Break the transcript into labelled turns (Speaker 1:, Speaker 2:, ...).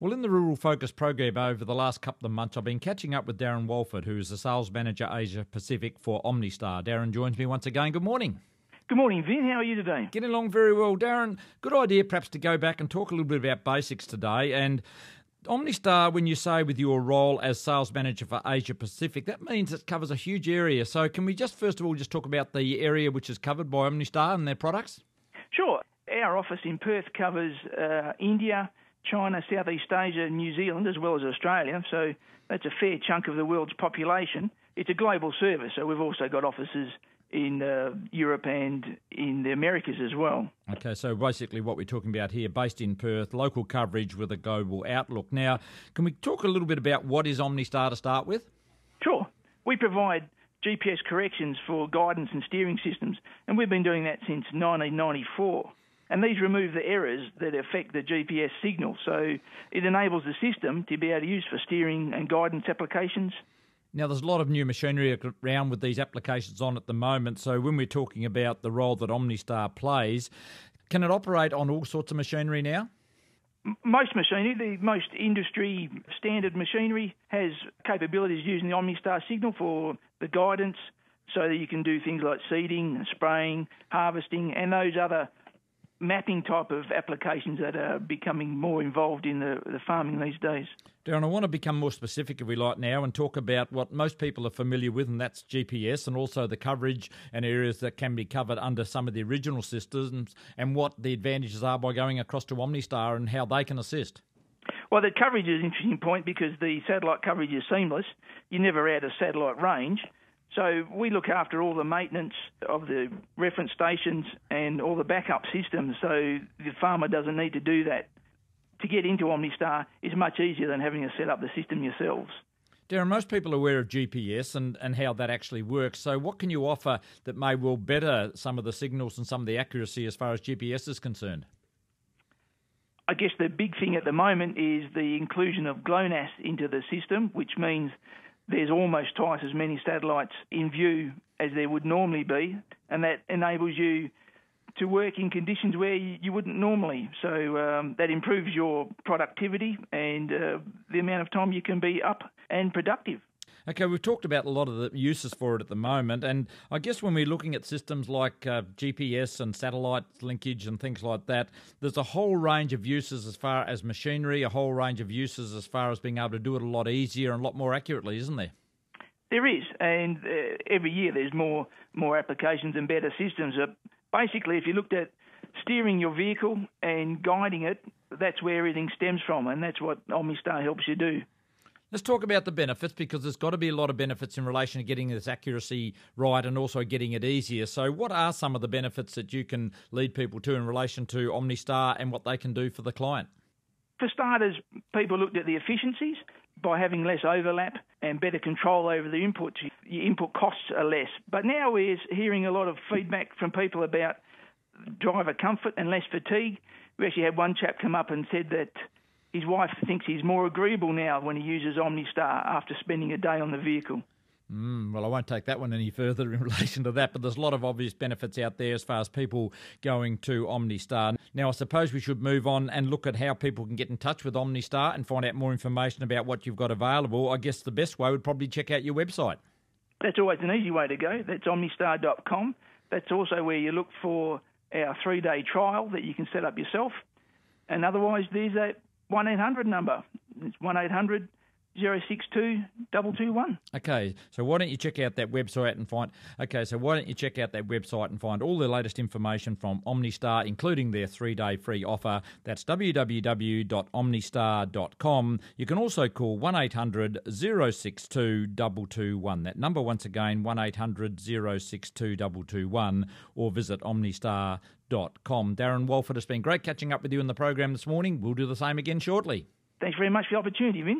Speaker 1: Well, in the Rural Focus program over the last couple of months, I've been catching up with Darren Walford, who is the Sales Manager Asia Pacific for OmniStar. Darren joins me once again. Good morning.
Speaker 2: Good morning, Vin. How are you today?
Speaker 1: Getting along very well. Darren, good idea perhaps to go back and talk a little bit about basics today. And OmniStar, when you say with your role as Sales Manager for Asia Pacific, that means it covers a huge area. So can we just first of all just talk about the area which is covered by OmniStar and their products?
Speaker 2: Sure. Our office in Perth covers India, China, Southeast Asia, New Zealand, as well as Australia. So that's a fair chunk of the world's population. It's a global service, so we've also got offices in Europe and in the Americas as well.
Speaker 1: Okay, so basically what we're talking about here, based in Perth, local coverage with a global outlook. Now, can we talk a little bit about what is OmniStar to start with?
Speaker 2: Sure. We provide GPS corrections for guidance and steering systems, and we've been doing that since 1994. And these remove the errors that affect the GPS signal, so it enables the system to be able to use for steering and guidance applications.
Speaker 1: Now, there's a lot of new machinery around with these applications on at the moment, so when we're talking about the role that OmniStar plays, can it operate on all sorts of machinery now?
Speaker 2: Most machinery, the most industry standard machinery, has capabilities using the OmniStar signal for the guidance, so that you can do things like seeding, spraying, harvesting, and those other mapping type of applications that are becoming more involved in the farming these days.
Speaker 1: Darren, I want to become more specific, if we like now, and talk about what most people are familiar with, and that's GPS, and also the coverage and areas that can be covered under some of the original systems, and what the advantages are by going across to OmniStar and how they can assist.
Speaker 2: Well, the coverage is an interesting point because the satellite coverage is seamless. You never add a satellite range. So we look after all the maintenance of the reference stations and all the backup systems, so the farmer doesn't need to do that. To get into OmniStar is much easier than having to set up the system yourselves.
Speaker 1: Darren, most people are aware of GPS and how that actually works. So what can you offer that may well better some of the signals and some of the accuracy as far as GPS is concerned?
Speaker 2: I guess the big thing at the moment is the inclusion of GLONASS into the system, which means there's almost twice as many satellites in view as there would normally be, and that enables you to work in conditions where you wouldn't normally. So that improves your productivity and the amount of time you can be up and productive.
Speaker 1: Okay, we've talked about a lot of the uses for it at the moment, and I guess when we're looking at systems like GPS and satellite linkage and things like that, there's a whole range of uses as far as machinery, a whole range of uses as far as being able to do it a lot easier and a lot more accurately, isn't there?
Speaker 2: There is, and every year there's more applications and better systems. Basically, if you looked at steering your vehicle and guiding it, that's where everything stems from, and that's what OmniStar helps you do.
Speaker 1: Let's talk about the benefits, because there's got to be a lot of benefits in relation to getting this accuracy right and also getting it easier. So what are some of the benefits that you can lead people to in relation to OmniStar and what they can do for the client?
Speaker 2: For starters, people looked at the efficiencies. By having less overlap and better control over the inputs, your input costs are less. But now we're hearing a lot of feedback from people about driver comfort and less fatigue. We actually had one chap come up and said that his wife thinks he's more agreeable now when he uses OmniStar after spending a day on the vehicle.
Speaker 1: Well, I won't take that one any further in relation to that, but there's a lot of obvious benefits out there as far as people going to OmniStar. Now, I suppose we should move on and look at how people can get in touch with OmniStar and find out more information about what you've got available. I guess the best way would probably check out your website.
Speaker 2: That's always an easy way to go. That's omnistar.com. That's also where you look for our 3-day trial that you can set up yourself. And otherwise, there's a 1-800 number. It's 1-800-062-221.
Speaker 1: Okay, so why don't you check out that website and find all the latest information from OmniStar, including their 3-day free offer. That's www.omnistar.com. You can also call 1-800-062-221. That number once again, 1-800-062-221, or visit omnistar.com. Darren Walford, it's been great catching up with you in the program this morning. We'll do the same again shortly.
Speaker 2: Thanks very much for the opportunity, Vin.